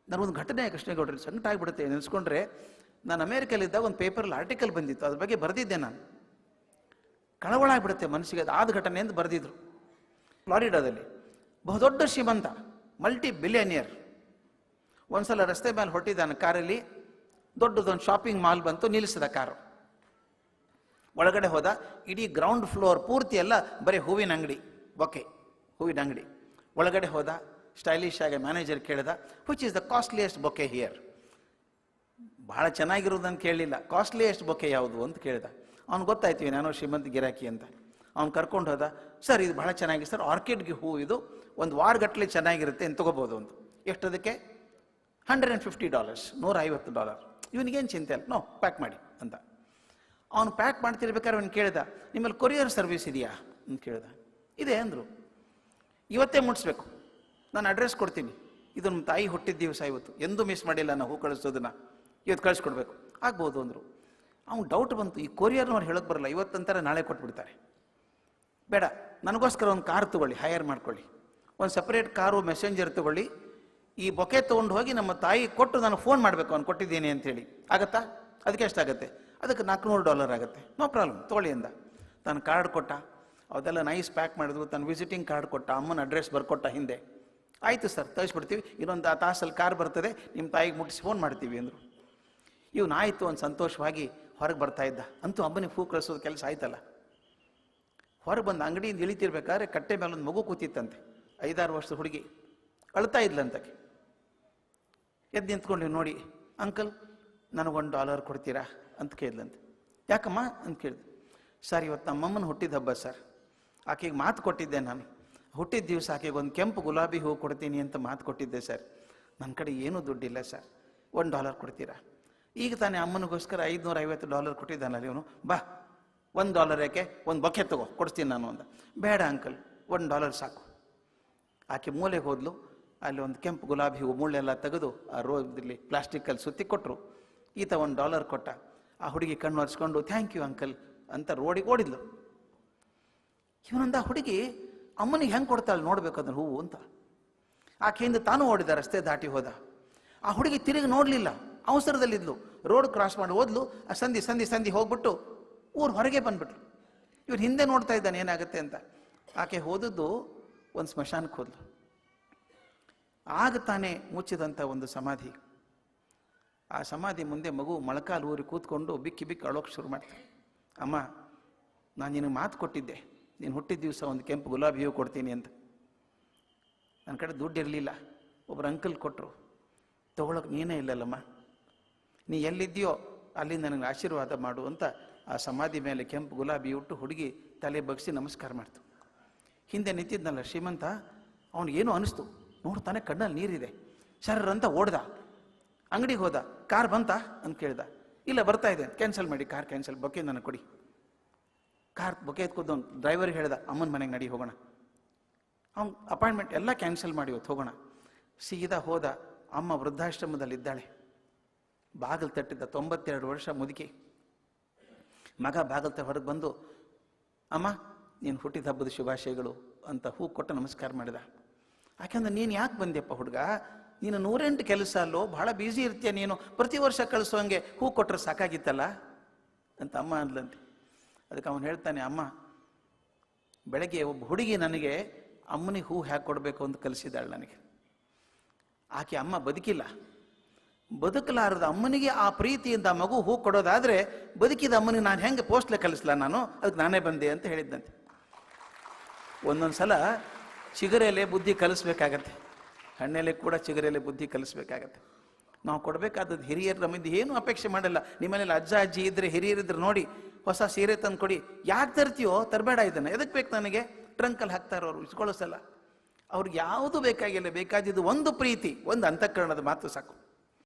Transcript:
ನನಗೊಂದು ಘಟನೆ ಕೃಷ್ಣೇಗೌಡರು ಸಂಕಟ ಆಗಿಬಿಡುತ್ತೆ ನೆನೆಸ್ಕೊಂಡ್ರೆ. ನಾನು ಅಮೇರಿಕಲ್ಲಿದ್ದಾಗ ಒಂದು ಪೇಪರಲ್ಲಿ ಆರ್ಟಿಕಲ್ ಬಂದಿತ್ತು, ಅದ್ರ ಬಗ್ಗೆ ಬರೆದಿದ್ದೆ ನಾನು. ಕಳವಳ ಆಗಿಬಿಡುತ್ತೆ ಮನಸ್ಸಿಗೆ. ಅದು ಆದ ಘಟನೆ ಅಂತ ಬರೆದಿದ್ರು. ಫ್ಲಾರಿಡಾದಲ್ಲಿ ಬಹುದೊಡ್ಡ ಶ್ರೀಮಂತ, ಮಲ್ಟಿ ಬಿಲಿಯನಿಯರ್, ಒಂದ್ಸಲ ರಸ್ತೆ ಮೇಲೆ ಹೊರಟಿದ್ದಾನೆ ಕಾರಲ್ಲಿ. ದೊಡ್ಡದೊಂದು ಶಾಪಿಂಗ್ ಮಾಲ್ ಬಂತು, ನಿಲ್ಲಿಸಿದ ಕಾರು. ಒಳಗಡೆ ಹೋದ. ಇಡೀ ಗ್ರೌಂಡ್ ಫ್ಲೋರ್ ಪೂರ್ತಿ ಎಲ್ಲ ಬರೀ ಹೂವಿನ ಅಂಗಡಿ, ಬೊಕೆ ಹೂವಿನ ಅಂಗಡಿ. ಒಳಗಡೆ ಹೋದ. ಸ್ಟೈಲಿಶ್ ಆಗಿ ಮ್ಯಾನೇಜರ್ ಕೇಳಿದ, which is the costliest bouquet here? ಬಹಳ ಚೆನ್ನಾಗಿರೋದನ್ನು ಕೇಳಲಿಲ್ಲ, ಕಾಸ್ಟ್ಲಿಯೆಸ್ಟ್ ಬೊಕೆ ಯಾವುದು ಅಂತ ಕೇಳಿದ. ಅವ್ನು ಗೊತ್ತಾಯ್ತೀವಿ ನಾನೋ ಶ್ರೀಮಂತ ಗಿರಾಕಿ ಅಂತ. ಅವ್ನು ಕರ್ಕೊಂಡು ಹೋದ. ಸರ್ ಇದು ಬಹಳ ಚೆನ್ನಾಗಿದೆ ಸರ್, ಆರ್ಕಿಡ್ಗೆ ಹೂ ಇದು, ಒಂದು ವಾರಗಟ್ಟಲೆ ಚೆನ್ನಾಗಿರುತ್ತೆ ಅಂತ ತೊಗೋಬೋದು ಅಂತ. ಎಷ್ಟದಕ್ಕೆ? $150, $150. ಇವನಿಗೇನು ಚಿಂತೆ ಅಲ್ಲ, ನೋ ಪ್ಯಾಕ್ ಮಾಡಿ ಅಂತ. ಅವನು ಪ್ಯಾಕ್ ಮಾಡ್ತಿರ್ಬೇಕಾದ್ರೆ ಅವನು ಕೇಳಿದ, ನಿಮ್ಮಲ್ಲಿ ಕೊರಿಯರ್ ಸರ್ವಿಸ್ ಇದೆಯಾ ಅಂತ ಕೇಳಿದ. ಇದೆ ಅಂದರು. ಇವತ್ತೇ ಮುಟ್ಟಿಸ್ಬೇಕು, ನಾನು ಅಡ್ರೆಸ್ ಕೊಡ್ತೀನಿ, ಇದು ನಮ್ಮ ತಾಯಿ ಹುಟ್ಟಿದ ದಿವಸ ಇವತ್ತು, ಎಂದೂ ಮಿಸ್ ಮಾಡಿಲ್ಲ ನಾವು ಹೂ ಕಳಿಸೋದನ್ನ, ಇವತ್ತು ಕಳಿಸ್ಕೊಡ್ಬೇಕು. ಆಗ್ಬೋದು ಅಂದರು. ಅವ್ನು ಡೌಟ್ ಬಂತು, ಈ ಕೊರಿಯರ್ನವ್ರು ಹೇಳೋಕ್ಕೆ ಬರಲ್ಲ, ಇವತ್ತಂತಾರೆ ನಾಳೆ ಕೊಟ್ಬಿಡ್ತಾರೆ. ಬೇಡ, ನನಗೋಸ್ಕರ ಒಂದು ಕಾರ್ ತೊಗೊಳ್ಳಿ, ಹೈಯರ್ ಮಾಡ್ಕೊಳ್ಳಿ, ಒಂದು ಸಪ್ರೇಟ್ ಕಾರು ಮೆಸೆಂಜರ್ ತೊಗೊಳ್ಳಿ, ಈ ಬೊಕೆ ತೊಗೊಂಡು ಹೋಗಿ ನಮ್ಮ ತಾಯಿ ಕೊಟ್ಟು ನಾನು ಫೋನ್ ಮಾಡಬೇಕು ಅವ್ನು ಕೊಟ್ಟಿದ್ದೀನಿ ಅಂತೇಳಿ. ಆಗತ್ತಾ? ಅದಕ್ಕೆ ಎಷ್ಟಾಗುತ್ತೆ? ಅದಕ್ಕೆ $400 ಆಗುತ್ತೆ. ನೋ ಪ್ರಾಬ್ಲಮ್, ತೊಗೊಳ್ಳಿ ಅಂದ. ತಾನು ಕಾರ್ಡ್ ಕೊಟ್ಟ, ಅದೆಲ್ಲ ನೈಸ್ ಪ್ಯಾಕ್ ಮಾಡಿದ್ರು. ತನ್ನ ವಿಸಿಟಿಂಗ್ ಕಾರ್ಡ್ ಕೊಟ್ಟ, ಅಮ್ಮನ ಅಡ್ರೆಸ್ ಬರ್ಕೊಟ್ಟ ಹಿಂದೆ. ಆಯಿತು ಸರ್, ತರಿಸ್ಬಿಡ್ತೀವಿ, ಇನ್ನೊಂದು ತಾಸಲ್ಲಿ ಕಾರ್ ಬರ್ತದೆ, ನಿಮ್ಮ ತಾಯಿಗೆ ಮುಟ್ಟಿಸಿ ಫೋನ್ ಮಾಡ್ತೀವಿ ಅಂದರು. ಇವನಾಯಿತು ಒಂದು ಸಂತೋಷವಾಗಿ ಹೊರಗೆ ಬರ್ತಾ ಇದ್ದ. ಅಂತೂ ಅಮ್ಮನಿಗೆ ಹೂ ಕಳಿಸೋದು ಕೆಲಸ ಆಯ್ತಲ್ಲ. ಹೊರಗೆ ಬಂದು ಅಂಗಡಿಯಿಂದ ಇಳಿತಿರ್ಬೇಕಾದ್ರೆ ಕಟ್ಟೆ ಮೇಲೆ ಒಂದು ಮಗು ಕೂತಿತ್ತಂತೆ, 5-6 ವರ್ಷದ ಹುಡುಗಿ, ಅಳ್ತಾ ಇದ್ಲಂತಕ್ಕೆ. ಎದ್ದು ನಿಂತ್ಕೊಂಡು ನೋಡಿ, ಅಂಕಲ್ ನನಗೊಂದು $1 ಕೊಡ್ತೀರಾ ಅಂತ ಕೇಳಿದ್ಲಂತೆ. ಯಾಕಮ್ಮ ಅಂತ ಕೇಳಿದೆ. ಸರ್ ಇವತ್ತು ನಮ್ಮಮ್ಮನ ಹುಟ್ಟಿದ ಹಬ್ಬ ಸರ್, ಆಕೆಗೆ ಮಾತು ಕೊಟ್ಟಿದ್ದೆ, ನಾನು ಹುಟ್ಟಿದ ದಿವಸ ಆಕೆಗೆ ಒಂದು ಕೆಂಪು ಗುಲಾಬಿ ಹೂ ಕೊಡ್ತೀನಿ ಅಂತ ಮಾತು ಕೊಟ್ಟಿದ್ದೆ ಸರ್. ನನ್ನ ಕಡೆ ಏನೂ ದುಡ್ಡಿಲ್ಲ ಸರ್, $1 ಕೊಡ್ತೀರಾ? ಈಗ ತಾನೇ ಅಮ್ಮನಿಗೋಸ್ಕರ $550 ಕೊಟ್ಟಿದ್ದಾನಲ್ಲ ಇವನು, ಬಾ $1 ಯಾಕೆ, ಒಂದು ಬೊಕ್ಕೆ ತಗೋ ಕೊಡಿಸ್ತೀನಿ ನಾನು ಅಂದ. ಬೇಡ ಅಂಕಲ್, $1 ಸಾಕು. ಆಕೆ ಮೂಲೆಗೆ ಹೋದ್ಲು. ಅಲ್ಲಿ ಒಂದು ಕೆಂಪು ಗುಲಾಬಿ ಹೂವು ಮುಳ್ಳೆಲ್ಲ ತೆಗೆದು ಆ ರೋದಲ್ಲಿ ಪ್ಲಾಸ್ಟಿಕ್ಕಲ್ಲಿ ಸುತ್ತಿ ಕೊಟ್ಟರು. ಈತ $1 ಕೊಟ್ಟ. ಆ ಹುಡುಗಿ ಕಣ್ಣು ಒರೆಸ್ಕೊಂಡು ಥ್ಯಾಂಕ್ ಯು ಅಂಕಲ್ ಅಂತ ರೋಡಿಗೆ ಓಡಿದ್ಲು. ಇವನಂದ, ಹುಡುಗಿ ಅಮ್ಮನಿಗೆ ಹೆಂಗೆ ಕೊಡ್ತಾಳೆ ನೋಡ್ಬೇಕು ಅದನ್ನ ಹೂವು ಅಂತ. ಆಕೆಯಿಂದ ತಾನು ಓಡಿದ, ರಸ್ತೆ ದಾಟಿ ಹೋದ. ಆ ಹುಡುಗಿ ತಿರುಗಿ ನೋಡಲಿಲ್ಲ, ಅವಸರದಲ್ಲಿದ್ಲು. ರೋಡ್ ಕ್ರಾಸ್ ಮಾಡಿ ಹೋದ್ಲು. ಆ ಸಂಧಿ ಹೋಗ್ಬಿಟ್ಟು ಊರು ಹೊರಗೆ ಬಂದ್ಬಿಟ್ಲು. ಇವ್ರು ಹಿಂದೆ ನೋಡ್ತಾ ಇದ್ದಾನೆ ಏನಾಗುತ್ತೆ ಅಂತ. ಆಕೆ ಹೋದದ್ದು ಒಂದು ಸ್ಮಶಾನಕ್ಕೆ ಹೋದ್ಲು. ಆಗ ತಾನೇ ಮುಚ್ಚಿದಂಥ ಒಂದು ಸಮಾಧಿ. ಆ ಸಮಾಧಿ ಮುಂದೆ ಮಗು ಮೊಳಕಾಲು ಊರಿ ಕೂತ್ಕೊಂಡು ಬಿಕ್ಕಿ ಅಳೋಕೆ ಶುರು ಮಾಡ್ತಾರೆ. ಅಮ್ಮ, ನಾನು ನಿನಗೆ ಮಾತು ಕೊಟ್ಟಿದ್ದೆ, ನೀನು ಹುಟ್ಟಿದ ದಿವಸ ಒಂದು ಕೆಂಪು ಗುಲಾಬಿ ಹೂ ಕೊಡ್ತೀನಿ ಅಂತ. ನನ್ನ ಕಡೆ ದುಡ್ಡು ಇರಲಿಲ್ಲ, ಒಬ್ಬರು ಅಂಕಲ್ ಕೊಟ್ಟರು, ತೊಗೊಳಕ್ಕೆ ನೀನೇ ಇಲ್ಲಲ್ಲಮ್ಮ, ನೀ ಎಲ್ಲಿದ್ದೀಯೋ ಅಲ್ಲಿ ನನಗೆ ಆಶೀರ್ವಾದ ಮಾಡು ಅಂತ ಆ ಸಮಾಧಿ ಮೇಲೆ ಕೆಂಪು ಗುಲಾಬಿ ಇಟ್ಟು ಹುಡುಗಿ ತಲೆ ಬಗ್ಸಿ ನಮಸ್ಕಾರ ಮಾಡ್ತು. ಹಿಂದೆ ನಿಂತಿದ್ನಲ್ಲ ಶ್ರೀಮಂತ, ಅವನಿಗೇನು ಅನಿಸ್ತು, ನೋಡ್ತಾನೆ ಕಣ್ಣಲ್ಲಿ ನೀರಿದೆ. ಶರ್ರ ಅಂತ ಓಡ್ದ, ಅಂಗಡಿಗೆ ಹೋದ. ಕಾರ್ ಬಂತಾ ಅಂತ ಕೇಳ್ದ. ಇಲ್ಲ ಬರ್ತಾ ಇದೆ, ಕ್ಯಾನ್ಸಲ್ ಮಾಡಿ, ಕಾರ್ ಕ್ಯಾನ್ಸಲ್, ಬೊಕ್ಕೆ ನನಗೆ ಕೊಡಿ. ಕಾರ್ ಬೊಕ್ಕೆ ಎತ್ಕೊದ್ದು ಡ್ರೈವರ್ಗೆ ಹೇಳ್ದ, ಅಮ್ಮನ ಮನೆಗೆ ನಡಿ ಹೋಗೋಣ. ಅವ್ನು ಅಪಾಯಿಂಟ್ಮೆಂಟ್ ಎಲ್ಲ ಕ್ಯಾನ್ಸಲ್ ಮಾಡಿ ಇವತ್ತು ಹೋಗೋಣ. ಸೀದಾ ಹೋದ. ಅಮ್ಮ ವೃದ್ಧಾಶ್ರಮದಲ್ಲಿದ್ದಾಳೆ. ಬಾಗಿಲು ತಟ್ಟಿದ್ದ, 92 ವರ್ಷ ಮುದುಕಿ. ಮಗ ಬಾಗಿಲು ಹೊರಗೆ ಬಂದು, ಅಮ್ಮ ನೀನು ಹುಟ್ಟಿದ ಹಬ್ಬದ ಶುಭಾಶಯಗಳು ಅಂತ ಹೂ ಕೊಟ್ಟು ನಮಸ್ಕಾರ ಮಾಡಿದ. ಯಾಕೆಂದ್ರೆ ನೀನು ಯಾಕೆ ಬಂದ್ಯಪ್ಪ ಹುಡುಗ, ನೀನು 108 ಕೆಲಸ ಅಲ್ಲೋ, ಬಹಳ ಬ್ಯುಸಿ ಇರ್ತೀಯ ನೀನು, ಪ್ರತಿ ವರ್ಷ ಕಳಿಸೋಂಗೆ ಹೂ ಕೊಟ್ಟರೆ ಸಾಕಾಗಿತ್ತಲ್ಲ ಅಂತ ಅಮ್ಮ ಅಂದ್ಲಂತೆ. ಅದಕ್ಕೆ ಅವನು ಹೇಳ್ತಾನೆ, ಅಮ್ಮ ಬೆಳಗ್ಗೆ ಒಬ್ಬ ಹುಡುಗಿ ನನಗೆ ಅಮ್ಮನಿಗೆ ಹೂ ಹ್ಯಾಕೆ ಕೊಡಬೇಕು ಅಂತ ಕಲಿಸಿದಾಳೆ ನನಗೆ. ಆಕೆ ಅಮ್ಮ ಬದುಕಿಲ್ಲ, ಬದುಕಲಾರದ ಅಮ್ಮನಿಗೆ ಆ ಪ್ರೀತಿಯಿಂದ ಮಗು ಹೂ ಕೊಡೋದಾದ್ರೆ ಬದುಕಿದ ಅಮ್ಮನಿಗೆ ನಾನು ಹೆಂಗೆ ಪೋಸ್ಟ್ಲೆ ಕಲಿಸ್ಲಾ ನಾನು, ಅದಕ್ಕೆ ನಾನೇ ಬಂದೆ ಅಂತ ಹೇಳಿದ್ದಂತೆ. ಒಂದೊಂದ್ಸಲ ಚಿಗುರೆಲೆ ಬುದ್ಧಿ ಕಲಿಸ್ಬೇಕಾಗತ್ತೆ, ಹಣ್ಣೆಲೆ ಕೂಡ ಚಿಗುರೆಲೆ ಬುದ್ಧಿ ಕಲಿಸ್ಬೇಕಾಗತ್ತೆ. ನಾವು ಕೊಡಬೇಕಾದದ್ದು ಹಿರಿಯರು ನಮ್ಮಿಂದ ಏನು ಅಪೇಕ್ಷೆ ಮಾಡಲ್ಲ. ನಿಮ್ಮನೇಲಿ ಅಜ್ಜ ಅಜ್ಜಿ ಇದ್ರೆ, ಹಿರಿಯರಿದ್ರೆ ನೋಡಿ, ಹೊಸ ಸೀರೆ ತಂದು ಕೊಡಿ. ಯಾಕೆ ತರ್ತೀಯೋ, ತರಬೇಡ, ಇದನ್ನು ಎದಕ್ಕೆ ಬೇಕು ನನಗೆ, ಟ್ರಂಕಲ್ಲಿ ಹಾಕ್ತಾರೋ ಅವರು, ಇಸ್ಕೊಳ್ಳೋ ಸಲ. ಅವ್ರಿಗೆ ಯಾವುದು ಬೇಕಾಗಿಲ್ಲ, ಬೇಕಾದಿದ್ದು ಒಂದು ಪ್ರೀತಿ, ಒಂದು ಅಂತಃಕರಣದ ಮಾತು ಸಾಕು.